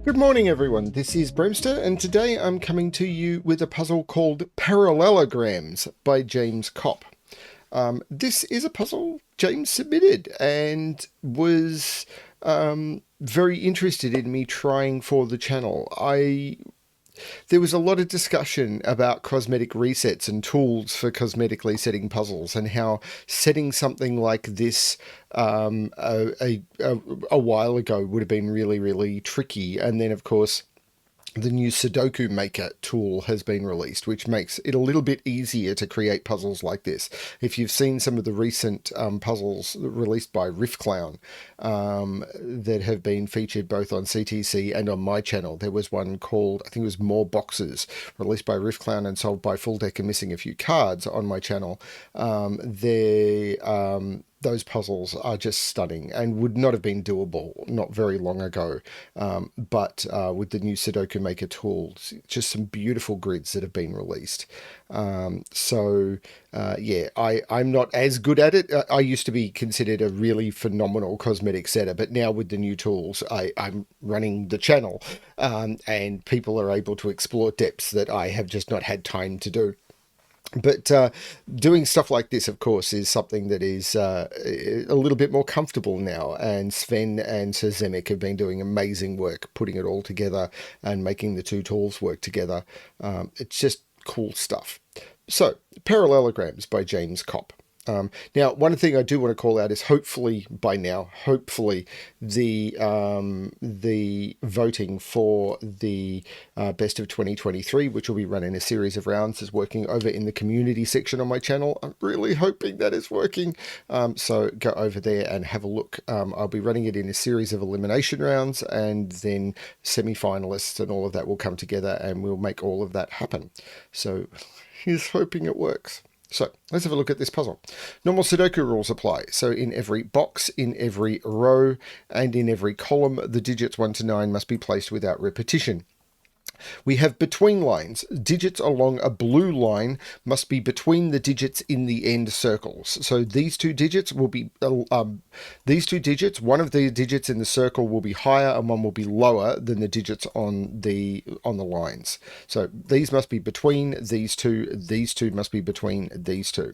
Good morning, everyone. This is BremSter, and today I'm coming to you with a puzzle called Parallelograms by James Kopp. This is a puzzle James submitted and was very interested in me trying for the channel. There was a lot of discussion about cosmetic resets and tools for cosmetically setting puzzles, and how setting something like this a while ago would have been really, really tricky. And then, of course, the new Sudoku Maker tool has been released, which makes it a little bit easier to create puzzles like this. If you've seen some of the recent puzzles released by RiffClown that have been featured both on CTC and on my channel, there was one called, I think it was More Boxes, released by RiffClown and sold by Full Deck and missing a few cards on my channel. Those puzzles are just stunning and would not have been doable not very long ago. But with the new Sudoku Maker tools, just some beautiful grids that have been released. I'm not as good at it. I used to be considered a really phenomenal cosmetic setter, but now with the new tools, I'm running the channel, and people are able to explore depths that I have just not had time to do. But doing stuff like this, of course, is something that is a little bit more comfortable now. And Sven and Sir Zemek have been doing amazing work putting it all together and making the two tools work together. It's just cool stuff. So, Parallelograms by James Kopp. Now, one thing I do want to call out is hopefully the voting for the best of 2023, which will be run in a series of rounds, is working over in the community section on my channel. I'm really hoping that is working. So go over there and have a look. I'll be running it in a series of elimination rounds, and then semi-finalists and all of that will come together, and we'll make all of that happen. So here's hoping it works. So let's have a look at this puzzle. Normal Sudoku rules apply. So in every box, in every row, and in every column, the digits 1 to 9 must be placed without repetition. We have between lines. Digits along a blue line must be between the digits in the end circles. So these two digits will be, one of the digits in the circle will be higher and one will be lower than the digits on the lines. So these must be between these two must be between these two.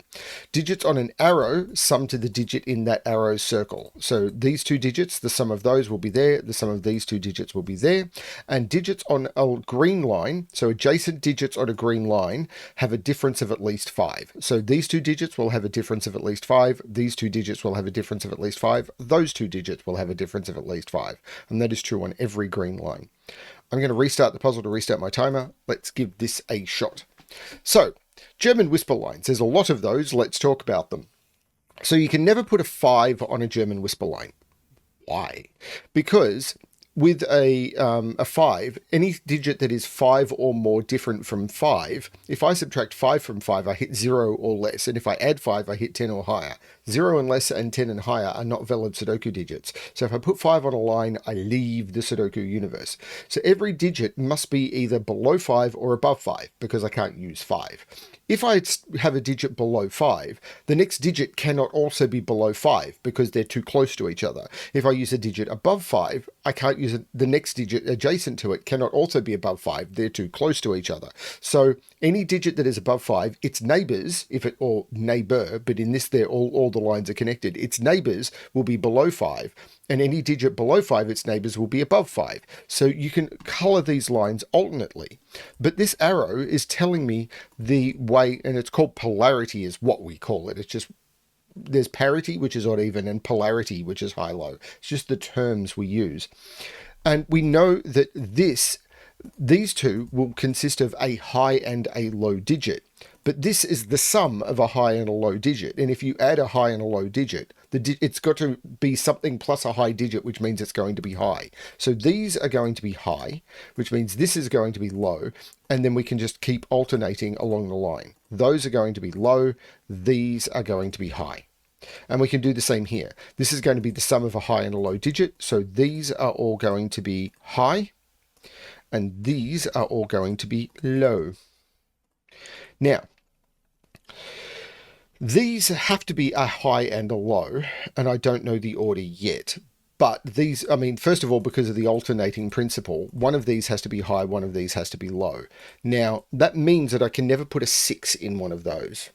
Digits on an arrow sum to the digit in that arrow circle. So these two digits, the sum of those will be there, the sum of these two digits will be there, and digits on a green line, so adjacent digits on a green line, have a difference of at least 5. So these two digits will have a difference of at least 5, these two digits will have a difference of at least 5, those two digits will have a difference of at least 5, and that is true on every green line. I'm going to restart the puzzle to restart my timer. Let's give this a shot. So, German whisper lines, there's a lot of those, let's talk about them. So you can never put a 5 on a German whisper line. Why? Because with a 5, any digit that is 5 or more different from 5, if I subtract 5 from 5, I hit 0 or less. And if I add 5, I hit 10 or higher. 0 and less and 10 and higher are not valid Sudoku digits. So if I put 5 on a line, I leave the Sudoku universe. So every digit must be either below 5 or above 5, because I can't use 5. If I have a digit below 5, the next digit cannot also be below 5 because they're too close to each other. If I use a digit above 5, I can't use it. The next digit adjacent to it cannot also be above 5. They're too close to each other. So any digit that is above 5, its neighbors, or neighbor, but in this there all the lines are connected, its neighbors will be below 5. And any digit below 5, its neighbors will be above 5. So you can color these lines alternately. But this arrow is telling me the way, and it's called polarity is what we call it. It's just, there's parity, which is odd even, and polarity, which is high-low. It's just the terms we use. And we know that these two will consist of a high and a low digit. But this is the sum of a high and a low digit. And if you add a high and a low digit, it's got to be something plus a high digit, which means it's going to be high. So these are going to be high, which means this is going to be low. And then we can just keep alternating along the line. Those are going to be low. These are going to be high. And we can do the same here. This is going to be the sum of a high and a low digit. So these are all going to be high. And these are all going to be low. Now, these have to be a high and a low, and I don't know the order yet, But these, I mean, first of all, because of the alternating principle, one of these has to be high, one of these has to be low. Now, that means that I can never put a 6 in one of those.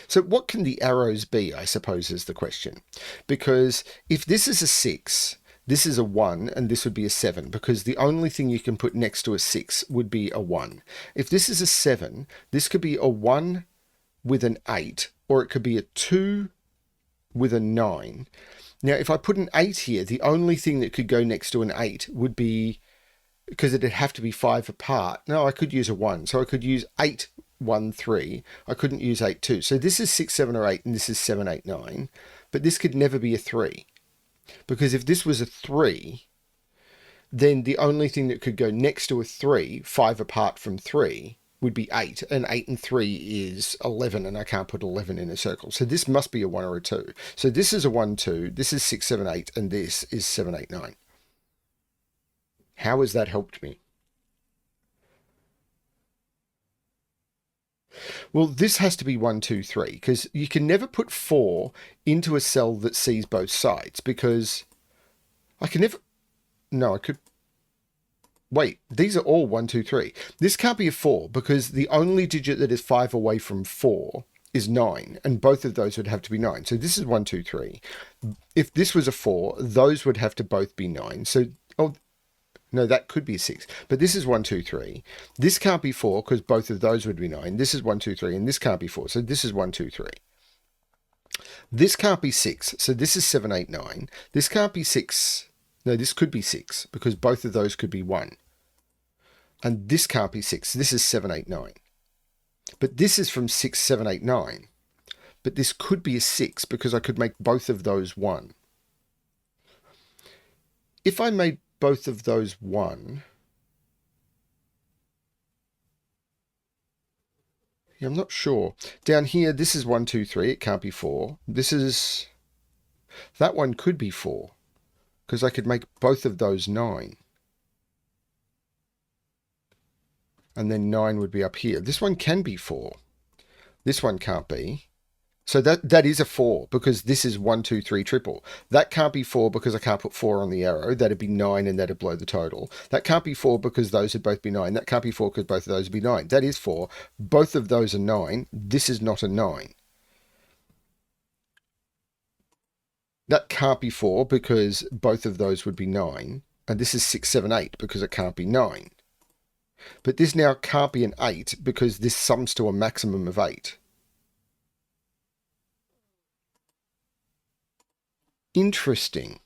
So what can the arrows be, I suppose, is the question. Because if this is a 6, this is a 1, and this would be a 7, because the only thing you can put next to a 6 would be a 1. If this is a 7, this could be a 1 with an 8, or it could be a 2 with a 9. Now, if I put an 8 here, the only thing that could go next to an 8 would be, because it'd have to be 5 apart. No, I could use a 1. So I could use 8, 1, 3. I couldn't use 8, 2. So this is 6, 7, or 8, and this is 7, 8, 9. But this could never be a 3. Because if this was a 3, then the only thing that could go next to a 3, 5 apart from 3, would be 8. And 8 and 3 is 11, and I can't put 11 in a circle. So this must be a 1 or a 2. So this is a 1, 2. This is 6, 7, 8, and this is 7, 8, 9. How has that helped me? Well, this has to be 1, 2, 3, because you can never put 4 into a cell that sees both sides, because I can never... No, I could... Wait, these are all 1, 2, 3. This can't be a 4, because the only digit that is 5 away from 4 is 9, and both of those would have to be 9. So this is 1, 2, 3. If this was a 4, those would have to both be 9. So... Oh, no, that could be 6. But this is 1, 2, 3. This can't be 4 because both of those would be 9. This is 1, 2, 3, and this can't be 4. So this is 1, 2, 3. This can't be 6. So this is 7, 8, 9. This can't be 6. No, this could be 6 because both of those could be 1. And this can't be 6. This is 7, 8, 9. But this is from 6, 7, 8, 9. But this could be a 6 because I could make both of those 1. If I made both of those 1. Yeah, I'm not sure. Down here, this is 1, 2, 3. It can't be 4. This is... That one could be 4. Because I could make both of those 9. And then 9 would be up here. This one can be 4. This one can't be. So that is a 4 because this is 1, 2, 3 triple. That can't be 4 because I can't put 4 on the arrow. That'd be 9 and that'd blow the total. That can't be 4 because those would both be 9. That can't be 4 because both of those would be 9. That is 4. Both of those are 9. This is not a 9. That can't be 4 because both of those would be 9. And this is 6, 7, 8 because it can't be 9. But this now can't be an 8 because this sums to a maximum of 8. Interesting.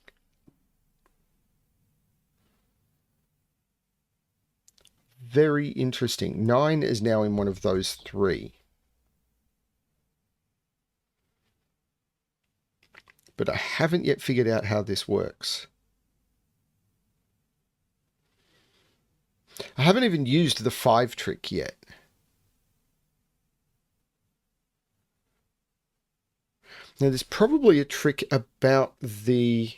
Very interesting. 9 is now in one of those 3. But I haven't yet figured out how this works. I haven't even used the 5 trick yet. Now, there's probably a trick about the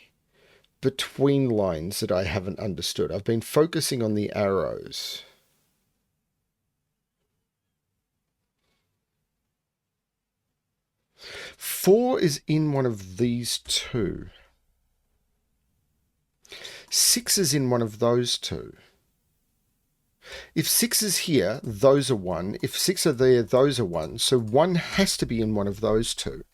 between lines that I haven't understood. I've been focusing on the arrows. Four is in one of these two. 6 is in one of those two. If 6 is here, those are 1. If 6 are there, those are 1. So 1 has to be in one of those two.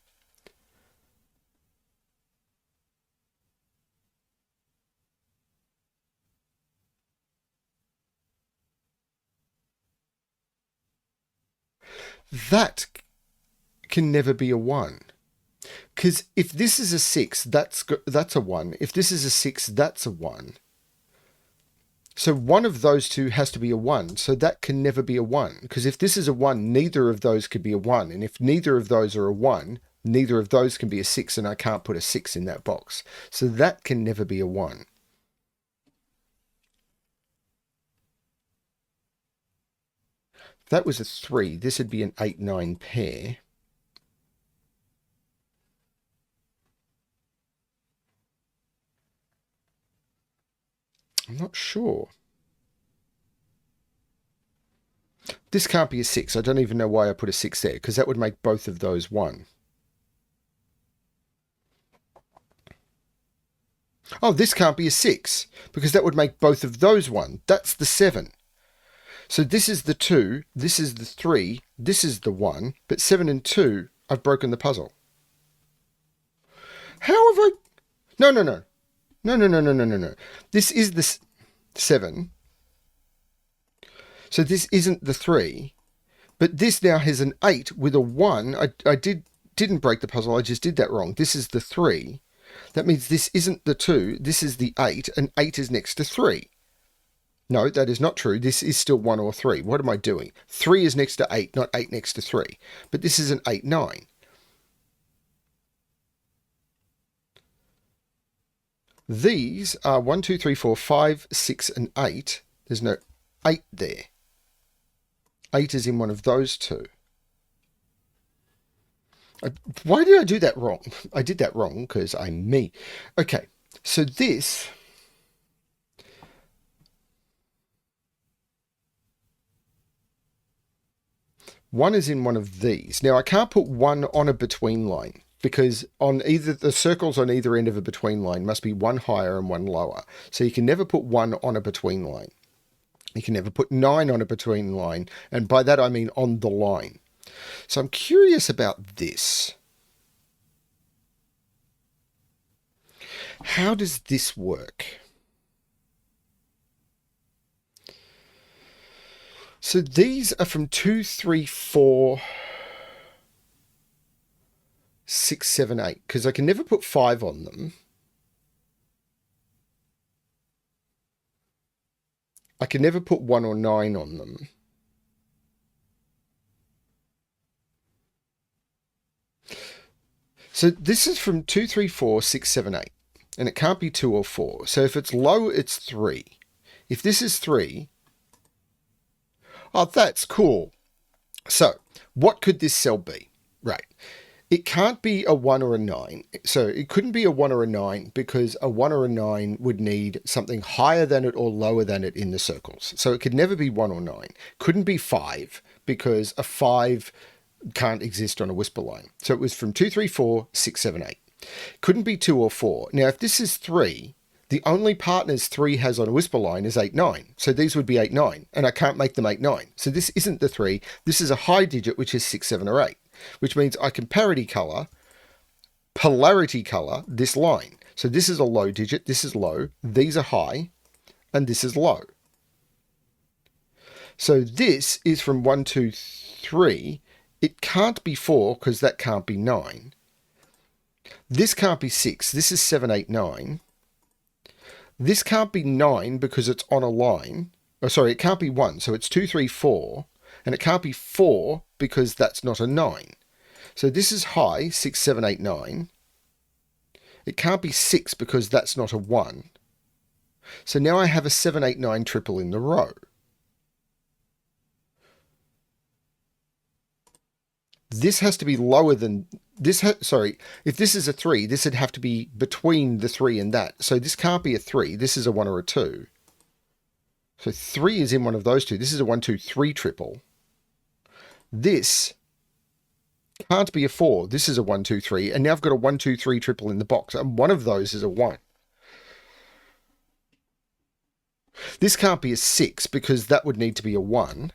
That can never be a 1. Because if this is a 6, that's a 1. If this is a 6, that's a 1. So one of those two has to be a 1. So that can never be a 1. Because if this is a 1, neither of those could be a 1. And if neither of those are a 1, neither of those can be a 6. And I can't put a 6 in that box. So that can never be a 1. If that was a 3, this would be an 8, 9 pair. I'm not sure. This can't be a 6. I don't even know why I put a 6 there, because that would make both of those 1. Oh, this can't be a 6, because that would make both of those 1. That's the 7. So this is the 2, this is the 3, this is the 1, but 7 and 2, I've broken the puzzle. How have I... No, no, no. No, no, no, no, no, no, no. This is the 7. So this isn't the 3. But this now has an 8 with a 1. I didn't break the puzzle, I just did that wrong. This is the 3. That means this isn't the 2, this is the 8, and 8 is next to 3. No, that is not true. This is still 1 or 3. What am I doing? 3 is next to 8, not 8 next to 3. But this is an 8, 9. These are 1, 2, 3, 4, 5, 6, and 8. There's no 8 there. 8 is in one of those two. Why did I do that wrong? I did that wrong because I'm me. Okay, so this... One is in one of these. Now, I can't put 1 on a between line because on either the circles on either end of a between line must be 1 higher and 1 lower. So you can never put 1 on a between line. You can never put 9 on a between line. And by that, I mean on the line. So I'm curious about this. How does this work? So these are from 2, 3, 4, 6, 7, 8, because I can never put 5 on them. I can never put 1 or 9 on them. So this is from 2, 3, 4, 6, 7, 8. And it can't be 2 or 4. So if it's low, it's 3. If this is 3... Oh, that's cool. So what could this cell be? Right. It can't be a 1 or a 9. So it couldn't be a 1 or a 9 because a 1 or a 9 would need something higher than it or lower than it in the circles. So it could never be 1 or 9. Couldn't be 5 because a 5 can't exist on a whisper line. So it was from 2, 3, 4, 6, 7, 8. Couldn't be 2 or 4. Now, if this is 3, the only partners 3 has on a whisper line is 8, 9. So these would be 8, 9, and I can't make them 8, 9. So this isn't the 3. This is a high digit, which is 6, 7, or 8, which means I can polarity color this line. So this is a low digit, this is low, these are high, and this is low. So this is from 1, 2, 3. It can't be 4 because that can't be 9. This can't be 6. This is 7, 8, 9. This can't be 9 because it's on a line. Oh, sorry, it can't be 1. So it's 2, 3, 4. And it can't be 4 because that's not a 9. So this is high, 6, 7, 8, 9. It can't be 6 because that's not a 1. So now I have a 7, 8, 9 triple in the row. This has to be lower than this. Sorry, if this is a 3, this would have to be between the 3 and that. So this can't be a 3. This is a 1 or a 2. So 3 is in one of those two. This is a 1, 2, 3 triple. This can't be a 4. This is a 1, 2, 3. And now I've got a 1, 2, 3 triple in the box. And one of those is a 1. This can't be a 6 because that would need to be a 1.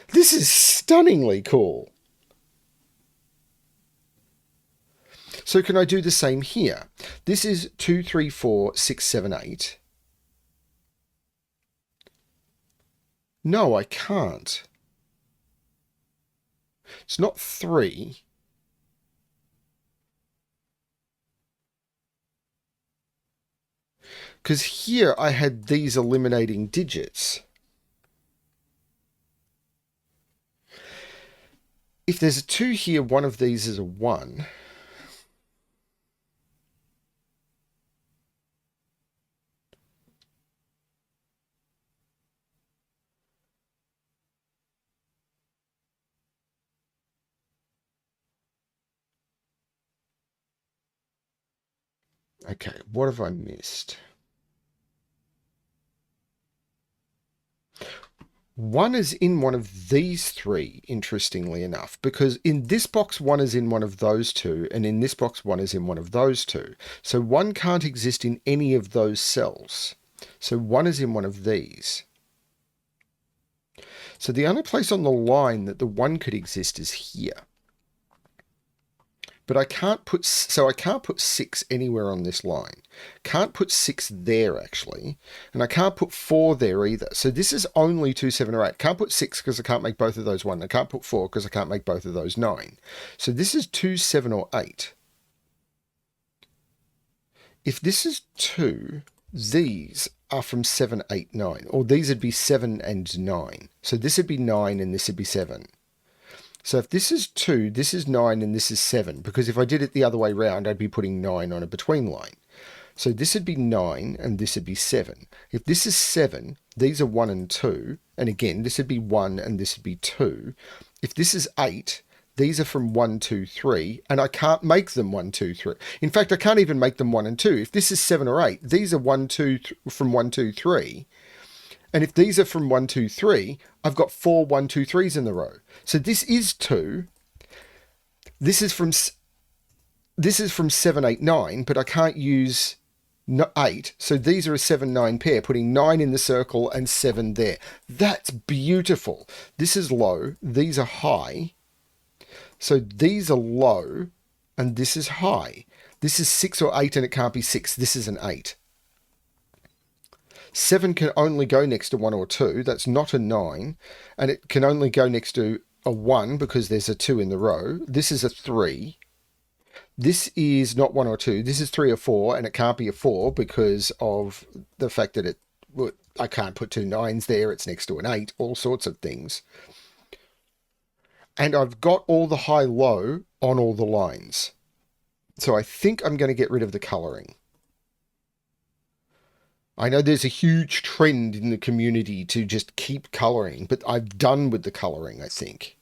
This is stunningly cool. So can I do the same here? This is 2, 3, 4, 6, 7, 8. No, I can't. It's not 3. Because here I had these eliminating digits. If there's a 2 here, one of these is a 1. Okay, what have I missed? 1 is in one of these three, interestingly enough, because in this box 1 is in one of those two, and in this box 1 is in one of those two. So 1 can't exist in any of those cells. So 1 is in one of these. So the only place on the line that the 1 could exist is here. But I can't put 6 anywhere on this line. Can't put 6 there, actually. And I can't put 4 there either. So this is only 2, 7, or 8. Can't put 6 because I can't make both of those 1. I can't put 4 because I can't make both of those 9. So this is 2, 7, or 8. If this is 2, these are from 7, 8, 9. Or these would be 7 and 9. So this would be 9 and this would be 7. So if this is 2, this is 9 and this is 7, because if I did it the other way round, I'd be putting 9 on a between line. So this would be 9 and this would be 7. If this is 7, these are 1 and 2, and again, this would be 1 and this would be 2. If this is 8, these are from 1, 2, 3, and I can't make them 1, 2, 3. In fact, I can't even make them 1 and 2. If this is 7 or 8, these are 1, 2, from 1, 2, 3. And if these are from 1, 2, 3, I've got 4 1, 2, 3s in the row. So this is 2. This is from 7, 8, 9, but I can't use 8. So these are a 7, 9 pair, putting 9 in the circle and 7 there. That's beautiful. This is low. These are high. So these are low and this is high. This is 6 or 8 and it can't be 6. This is an 8. 7 can only go next to 1 or 2. That's not a 9. And it can only go next to a 1 because there's a 2 in the row. This is a 3. This is not 1 or 2. This is 3 or 4, and it can't be a 4 because of the fact that I can't put 2 9s there. It's next to an 8, all sorts of things. And I've got all the high-low on all the lines. So I think I'm going to get rid of the colouring. I know there's a huge trend in the community to just keep colouring, but I've done with the colouring, I think.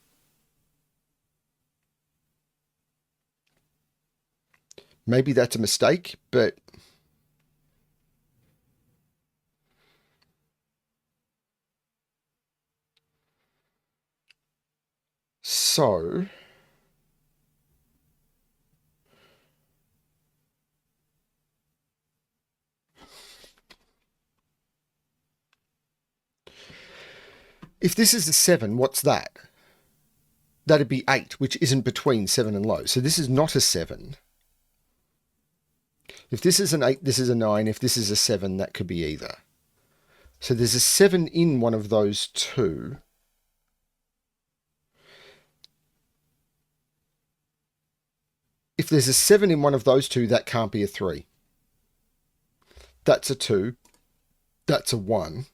Maybe that's a mistake, but... So... if this is a 7, what's that? That'd be 8, which isn't between 7 and low. So this is not a 7. If this is an 8, this is a 9. If this is a 7, that could be either. So there's a 7 in one of those two. If there's a 7 in one of those two, that can't be a 3. That's a 2. That's a 1.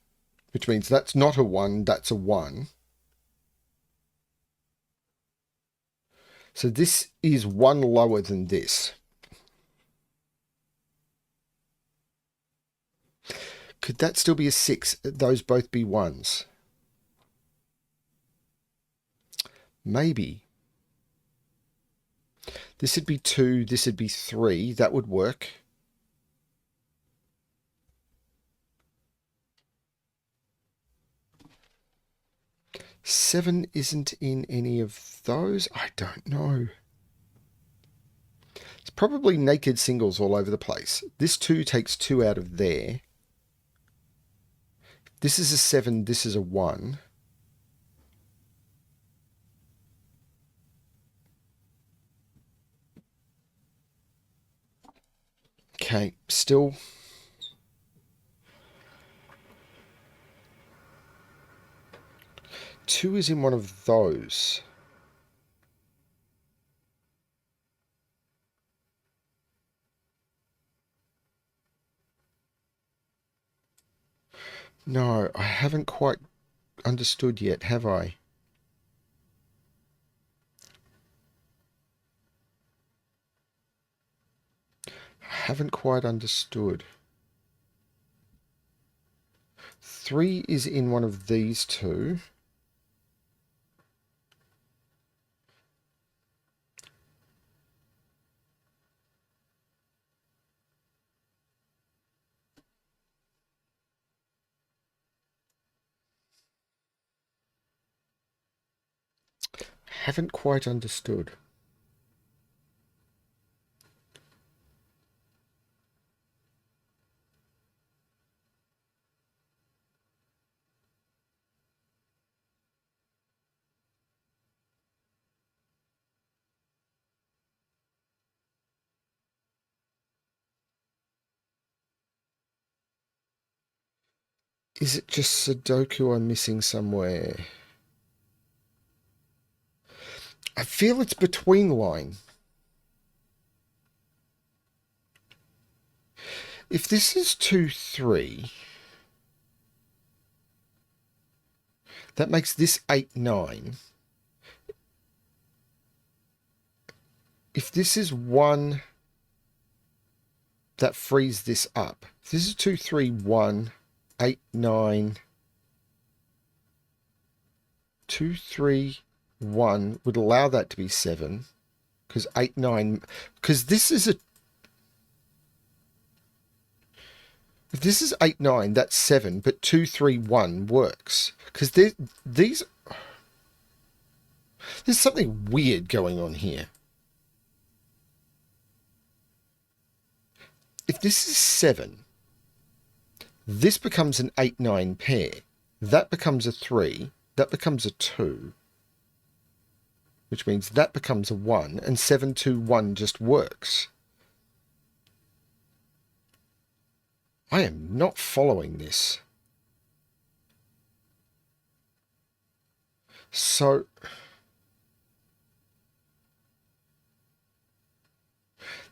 Which means that's not a 1, that's a 1. So this is 1 lower than this. Could that still be a 6? Those both be 1s. Maybe. This would be 2, this would be 3. That would work. Seven isn't in any of those. I don't know. It's probably naked singles all over the place. This 2 takes 2 out of there. This is a 7, this is a 1. Okay, still... Two is in one of those. No, I haven't quite understood yet, have I? I haven't quite understood. 3 is in one of these two. haven't quite understood. Is it just Sudoku I'm missing somewhere? I feel it's between line. If this is 2, 3, that makes this 8, 9. If this is 1, that frees this up. If this is 2, 3, 1, 8, 9, 2, 3, 1 would allow that to be 7. Because 8, 9, because this is a, if this is 8, 9, that's 7, but 2, 3, 1 works. Because there's something weird going on here. If this is 7, this becomes an 8, 9 pair. That becomes a 3. That becomes a 2. Which means that becomes a 1. And 7, 2, 1 just works. I am not following this. So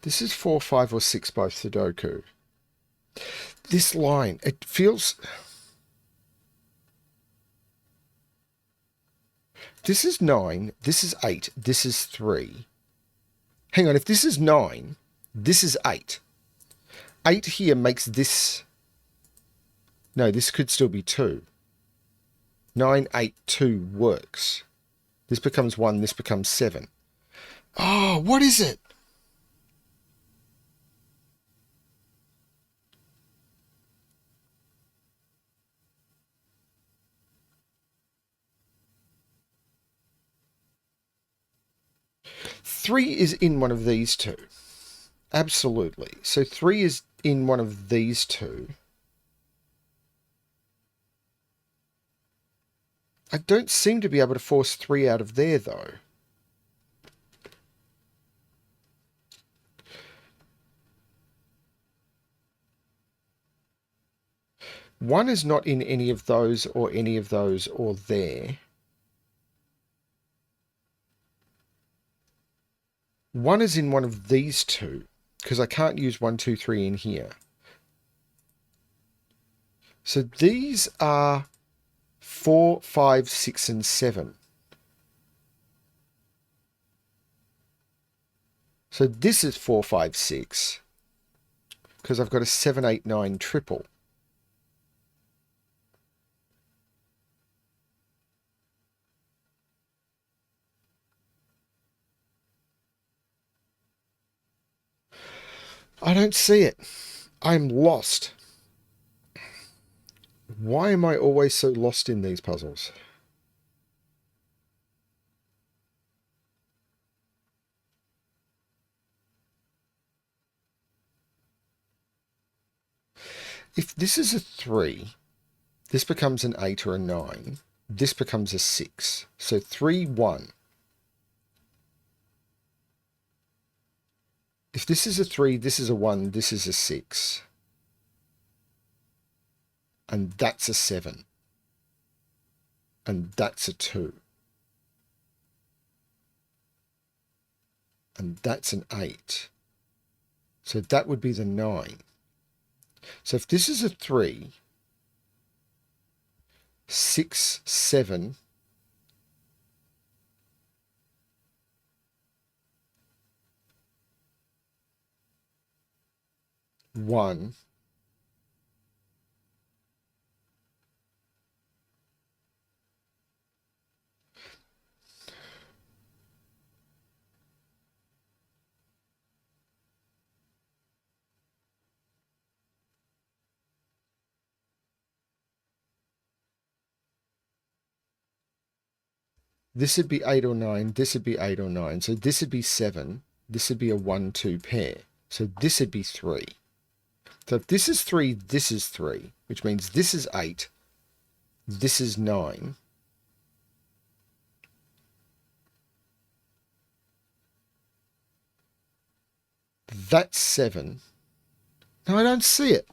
this is 4, 5, or 6 by Sudoku. This line, it feels... This is 9, this is 8, this is 3. Hang on, if this is 9, this is 8. 8 here makes this... No, this could still be 2. 9, 8, 2 works. This becomes 1, this becomes 7. Oh, what is it? Three is in one of these two. Absolutely. So 3 is in one of these two. I don't seem to be able to force 3 out of there, though. One is not in any of those or there. One is in one of these two, because I can't use 1, 2, 3 in here. So these are 4, 5, 6, and 7. So this is 4, 5, 6, because I've got a 7, 8, 9 triple. I don't see it. I'm lost. Why am I always so lost in these puzzles? If this is a 3, this becomes an 8 or a 9. This becomes a 6. So 3, 1. If this is a 3, this is a 1, this is a 6. And that's a 7. And that's a 2. And that's an 8. So that would be the 9. So if this is a 3, 6, 7, 1, This would be 8 or 9. This would be 8 or 9. So this would be 7. This would be a 1, 2 pair. So this would be 3. So if this is 3, this is 3, which means this is 8. This is 9. That's 7. No, I don't see it.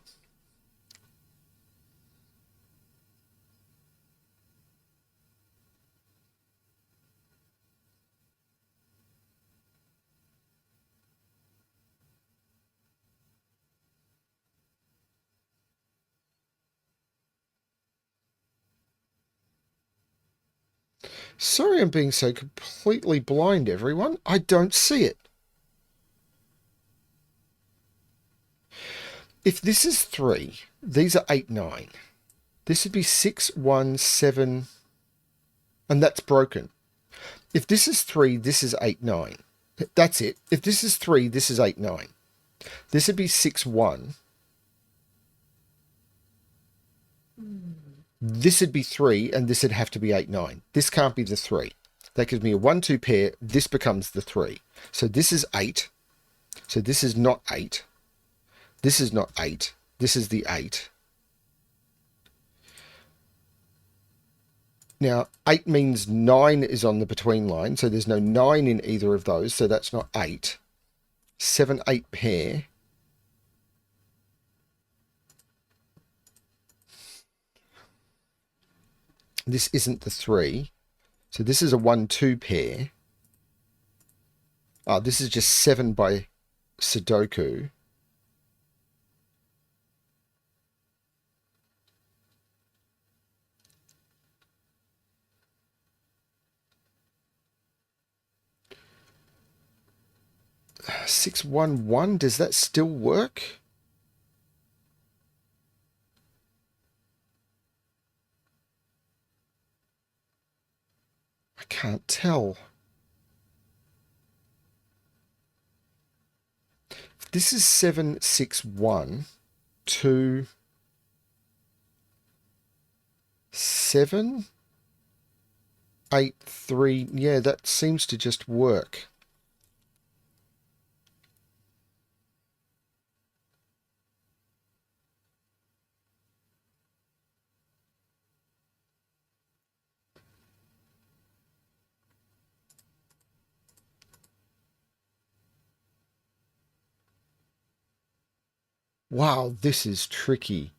Sorry I'm being so completely blind, everyone. I don't see it. If this is 3, these are 8, 9. This would be 6, 1, 7, and that's broken. If this is 3, this is 8, 9. That's it. If this is 3, this is 8, 9. This would be 6, 1. This would be 3, and this would have to be 8, 9. This can't be the 3. That gives me a 1, 2 pair. This becomes the 3. So this is 8. So this is not 8. This is not 8. This is the 8. Now, 8 means 9 is on the between line, so there's no 9 in either of those, so that's not 8. 7, 8 pair. This isn't the 3. So this is a 1, 2 pair. Oh, this is just 7 by Sudoku. Six, 1, 1. Does that still work? I can't tell. This is 7, 6, 1, 2, 7, 8, 3. Yeah, that seems to just work. Wow, this is tricky.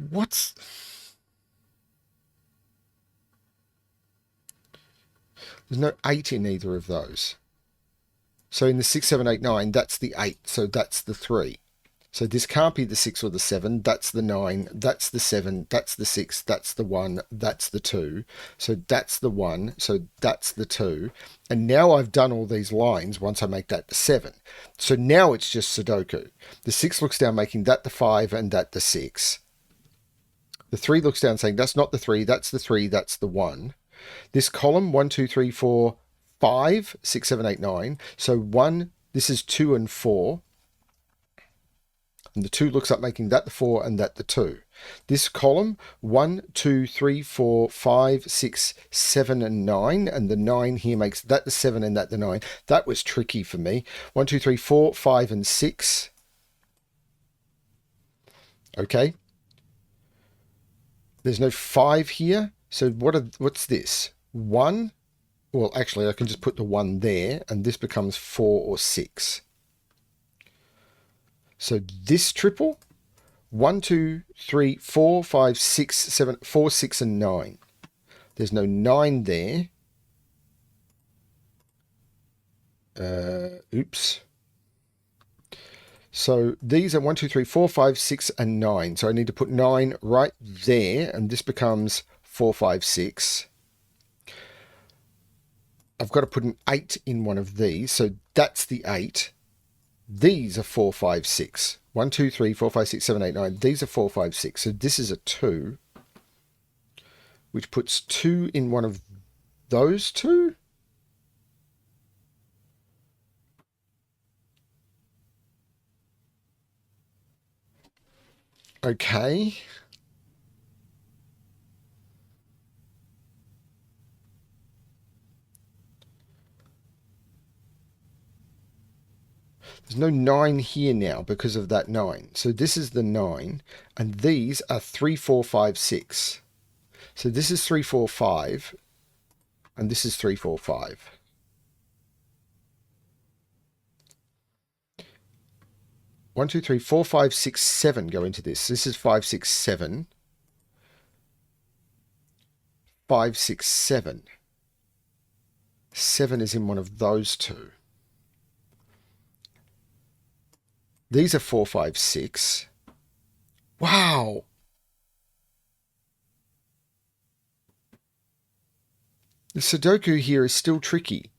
What's... There's no 8 in either of those. So in the 6, 7, 8, 9, that's the 8. So that's the 3. So this can't be the 6 or the 7. That's the 9. That's the 7. That's the 6. That's the 1. That's the 2. So that's the 1. So that's the 2. And now I've done all these lines once I make that the 7. So now it's just Sudoku. The 6 looks down making that the 5 and that the 6. The 3 looks down saying that's not the 3. That's the 3. That's the 1. This column, 1, 2, 3, 4, 5, 6, 7, 8, 9. So 1, this is 2 and 4. And the 2 looks up making that the 4 and that the 2. This column, 1, 2, 3, 4, 5, 6, 7, and 9. And the 9 here makes that the 7 and that the 9. That was tricky for me. 1, 2, 3, 4, 5, and 6. Okay. There's no 5 here. So what's this? 1? Well, actually, I can just put the 1 there, and this becomes 4 or 6. So this triple, 1, 2, 3, 4, 5, 6, 7, 4, 6, and 9. There's no 9 there. Oops. So these are 1, 2, 3, 4, 5, 6, and 9. So I need to put 9 right there, and this becomes 4, 5, 6. I've got to put an 8 in one of these, so that's the 8. These are 4, 5, 6. 1, 2, 3, 4, 5, 6, 7, 8, 9. These are 4, 5, 6. So this is a 2, which puts 2 in one of those two. Okay. There's no 9 here now because of that 9. So this is the 9, and these are 3, 4, 5, 6. So this is 3, 4, 5, and this is 3, 4, 5. One, two, three, 4, 5, 6, 7 go into this. This is 5, 6, 7. 5, 6, 7. 7 is in one of those two. These are 4, 5, 6. Wow! The Sudoku here is still tricky.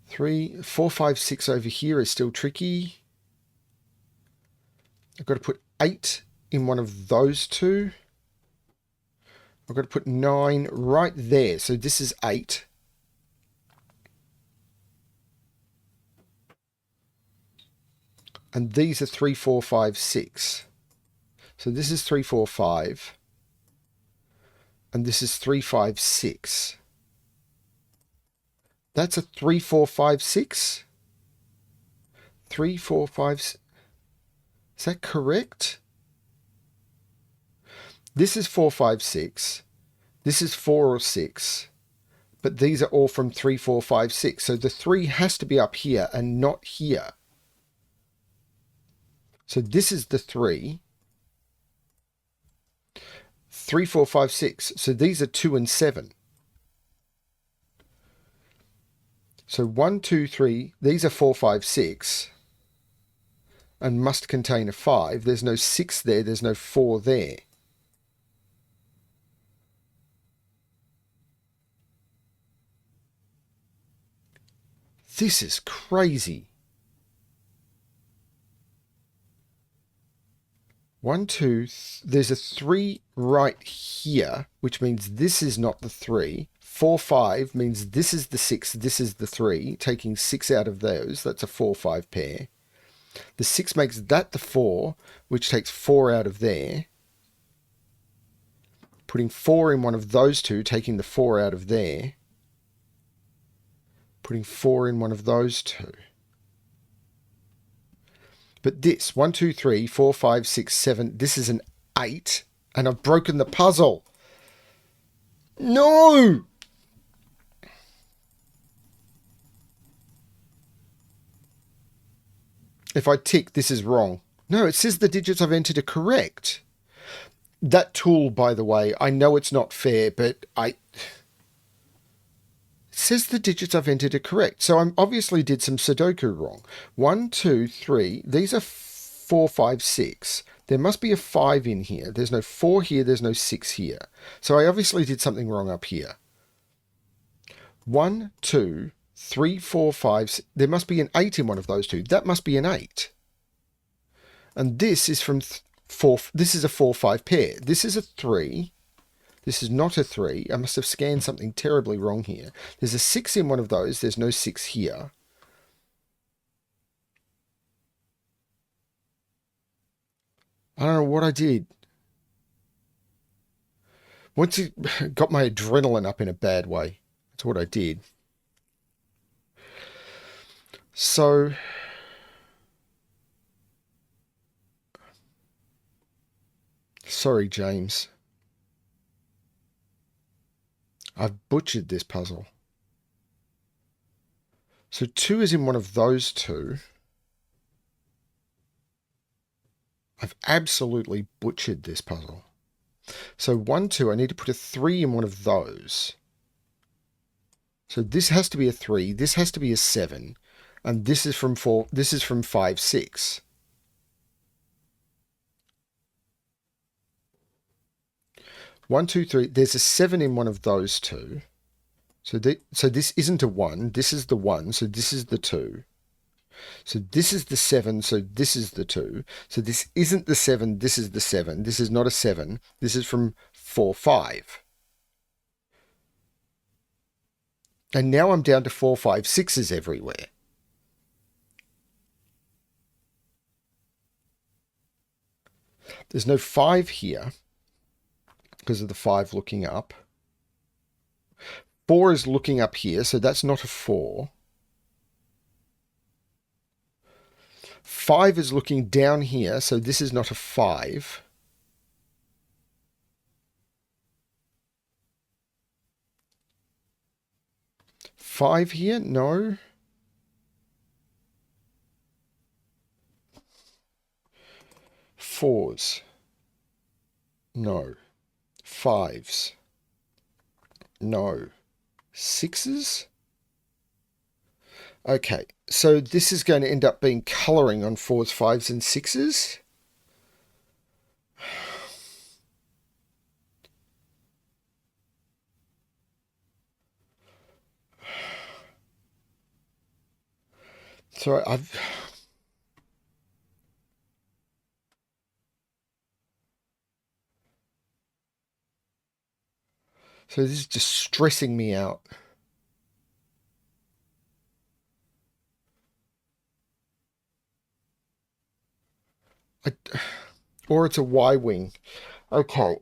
3, 4, 5, 6 over here is still tricky. I've got to put 8 in one of those two. I've got to put 9 right there. So this is 8. And these are 3, 4, 5, 6. So this is 3, 4, 5. And this is 3, 5, 6. That's a 3, 4, 5, 6. 3, 4, 5, 6. Is that correct? This is 4, 5, 6. This is 4 or 6. But these are all from 3, 4, 5, 6. So the 3 has to be up here and not here. So this is the 3. 3, 4, 5, 6. So these are 2 and 7. So 1, 2, 3. These are 4, 5, 6. And must contain a 5. There's no 6 there. There's no 4 there. This is crazy. 1, 2, there's a 3 right here, which means this is not the 3. 4, 5 means this is the 6, this is the 3. Taking 6 out of those, that's a 4, 5 pair. The 6 makes that the 4, which takes 4 out of there. Putting 4 in one of those two, taking the 4 out of there. Putting 4 in one of those two. But this, 1, 2, 3, 4, 5, 6, 7, this is an 8. And I've broken the puzzle. No! If I tick, this is wrong. No, it says the digits I've entered are correct. That tool, by the way, I know it's not fair, but it says the digits I've entered are correct. So I obviously did some Sudoku wrong. 1, 2, 3. These are 4, 5, 6. There must be a 5 in here. There's no 4 here. There's no 6 here. So I obviously did something wrong up here. 1, 2, 3, 4, 5. There must be an 8 in one of those two. That must be an 8. And this is from 4. This is a 4, 5 pair. This is a 3. This is not a 3. I must have scanned something terribly wrong here. There's a 6 in one of those. There's no 6 here. I don't know what I did. Once it got my adrenaline up in a bad way. That's what I did. So sorry, James. I've butchered this puzzle. So 2 is in one of those two. I've absolutely butchered this puzzle. So 1, 2, I need to put a 3 in one of those. So this has to be a 3, this has to be a 7, and this is from 4, this is from 5, 6. One, two, three. There's a 7 in one of those two. So this isn't a 1. This is the 1. So this is the 2. So this is the 7. So this is the 2. So this isn't the 7. This is the 7. This is not a 7. This is from 4, 5. And now I'm down to 4, 5, 6s everywhere. There's no 5 here because of the 5 looking up. 4 is looking up here, so that's not a 4. 5 is looking down here, so this is not a 5. Five here? No. Fours? No. Fives? No. Sixes? Okay, so this is going to end up being colouring on 4s, 5s and 6s. So So this is just stressing me out. Or it's a Y-wing. Okay.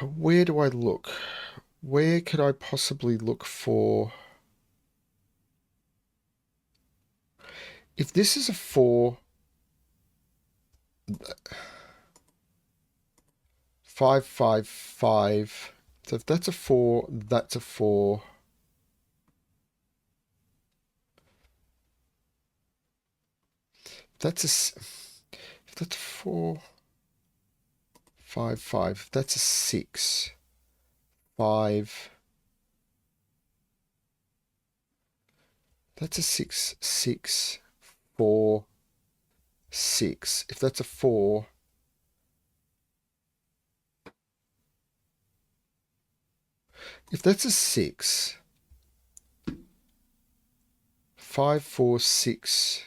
Where do I look? Where could I possibly look for... If this is a 4... 5, 5, 5. So if that's a 4, that's a 4. If that's a 4, 5, 5. That's a 6. 5. That's a 6, 6, 4, 6. If that's a 4... If that's a 6, 5, 4, 6.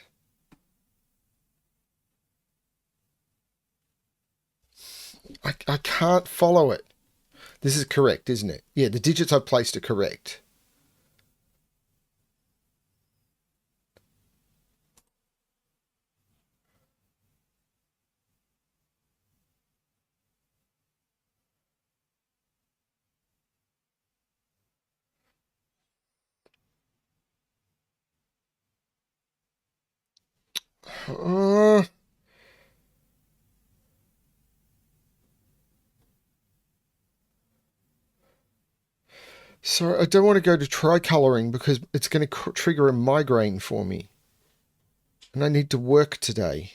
I can't follow it. This is correct, isn't it? Yeah, the digits I've placed are correct. So I don't want to go to tricoloring because it's going to trigger a migraine for me. And I need to work today.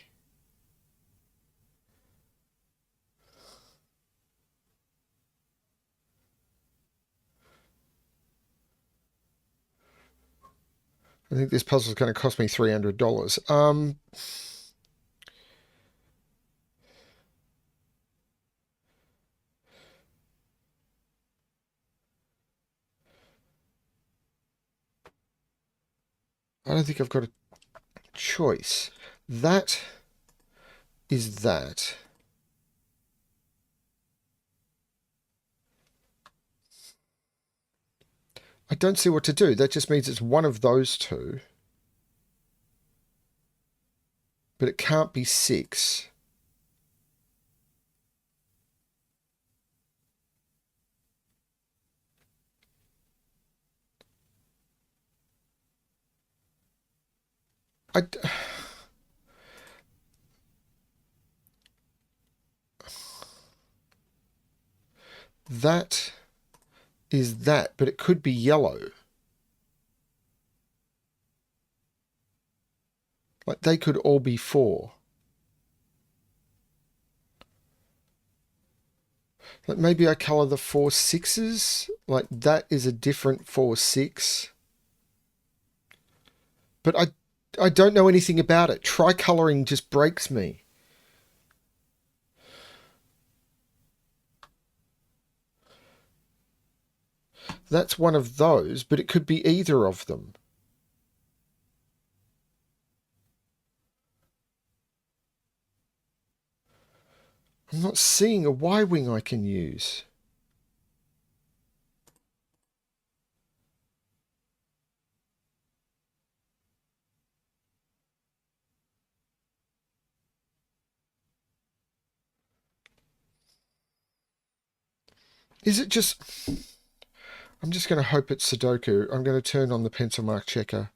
I think this puzzle is going to cost me $300. I don't think I've got a choice. That is that. I don't see what to do. That just means it's one of those two. But it can't be 6. That is that, but it could be yellow. Like they could all be 4. Like maybe I colour the 4 6s. Like that is a different 4 6. But I don't know anything about it. Tricoloring just breaks me. That's one of those, but it could be either of them. I'm not seeing a Y-wing I can use. Is it just... I'm just going to hope it's Sudoku. I'm going to turn on the pencil mark checker.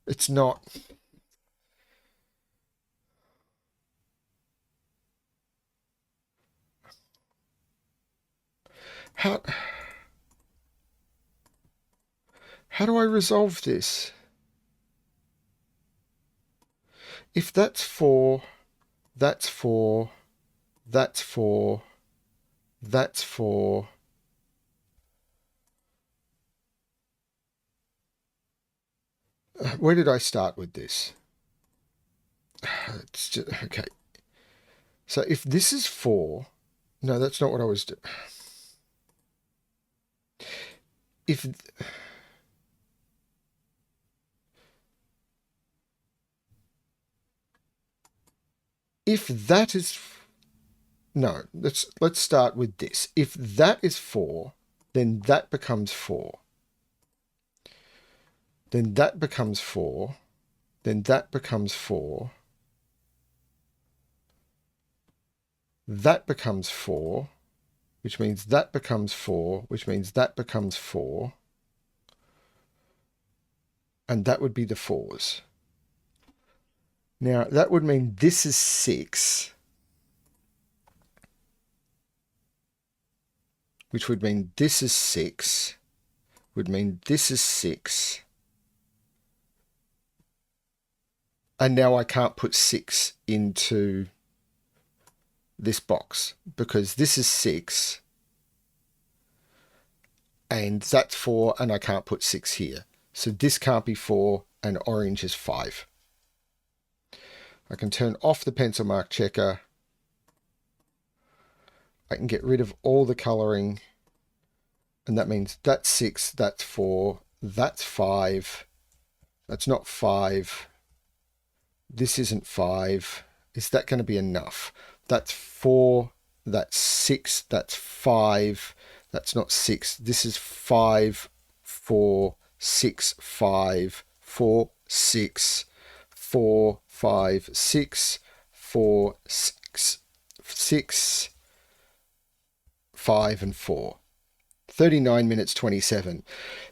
It's not. How do I resolve this? If that's 4, that's 4, that's 4, that's 4. Where did I start with this? It's just, okay. So if this is 4, no, that's not what I was doing. If that is... No, let's start with this. If that is 4, then that becomes 4. Then that becomes 4. Then that becomes 4. That becomes 4, which means that becomes 4, which means that becomes 4. And that would be the 4s. Now, that would mean this is 6, which would mean this is 6, would mean this is 6. And now I can't put 6 into this box because this is 6 and that's 4 and I can't put 6 here. So this can't be 4 and orange is 5. I can turn off the pencil mark checker. I can get rid of all the colouring. And that means that's 6, that's 4, that's 5. That's not 5. This isn't 5. Is that going to be enough? That's 4, that's 6, that's 5. That's not 6. This is 5, 4, 6, 5, 4, 6, 4, 5, 6, 4, 6, 6, 5, and 4. 39 minutes 27.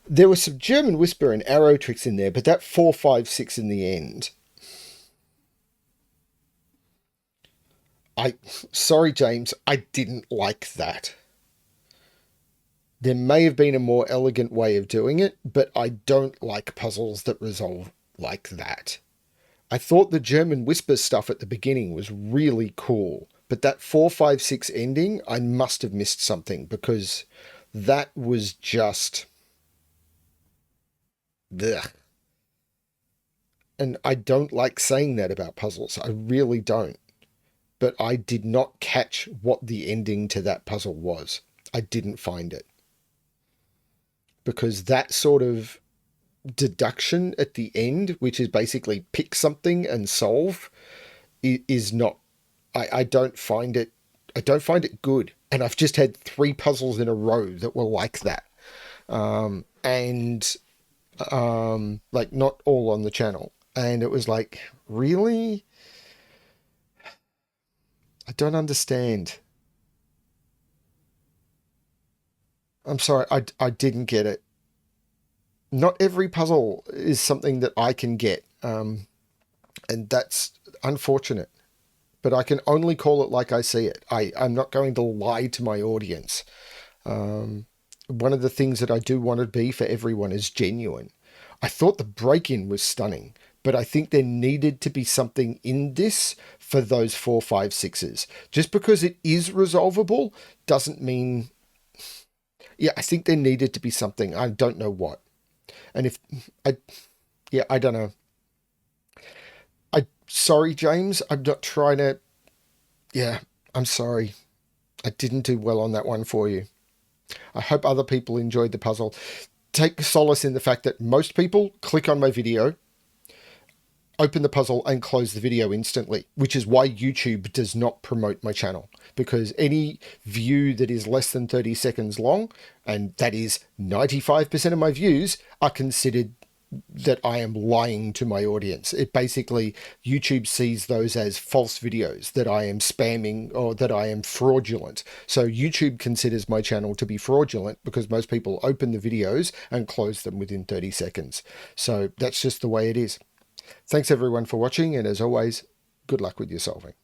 There was some German whisper and arrow tricks in there, but that 4, 5, 6 in the end. Sorry, James, I didn't like that. There may have been a more elegant way of doing it, but I don't like puzzles that resolve like that. I thought the German whisper stuff at the beginning was really cool, but that 4, 5, 6 ending, I must have missed something because that was just... Ugh. And I don't like saying that about puzzles. I really don't. But I did not catch what the ending to that puzzle was. I didn't find it. Because that sort of deduction at the end, which is basically pick something and solve, is not... I don't find it... I don't find it good. And I've just had 3 puzzles in a row that were like that. Like not all on the channel. And it was like, really? I don't understand. I'm sorry, I didn't get it. Not every puzzle is something that I can get. And that's unfortunate. But I can only call it like I see it. I'm not going to lie to my audience. One of the things that I do want to be for everyone is genuine. I thought the break-in was stunning, but I think there needed to be something in this for those 4, 5, 6s. Just because it is resolvable doesn't mean... Yeah, I think there needed to be something. I don't know what. And if... I don't know. Sorry, James. I'm not trying to... Yeah, I'm sorry. I didn't do well on that one for you. I hope other people enjoyed the puzzle. Take solace in the fact that most people click on my video, open the puzzle and close the video instantly, which is why YouTube does not promote my channel, because any view that is less than 30 seconds long, and that is 95% of my views, are considered that I am lying to my audience. It basically, YouTube sees those as false videos, that I am spamming or that I am fraudulent. So YouTube considers my channel to be fraudulent because most people open the videos and close them within 30 seconds. So that's just the way it is. Thanks everyone for watching, and as always, good luck with your solving.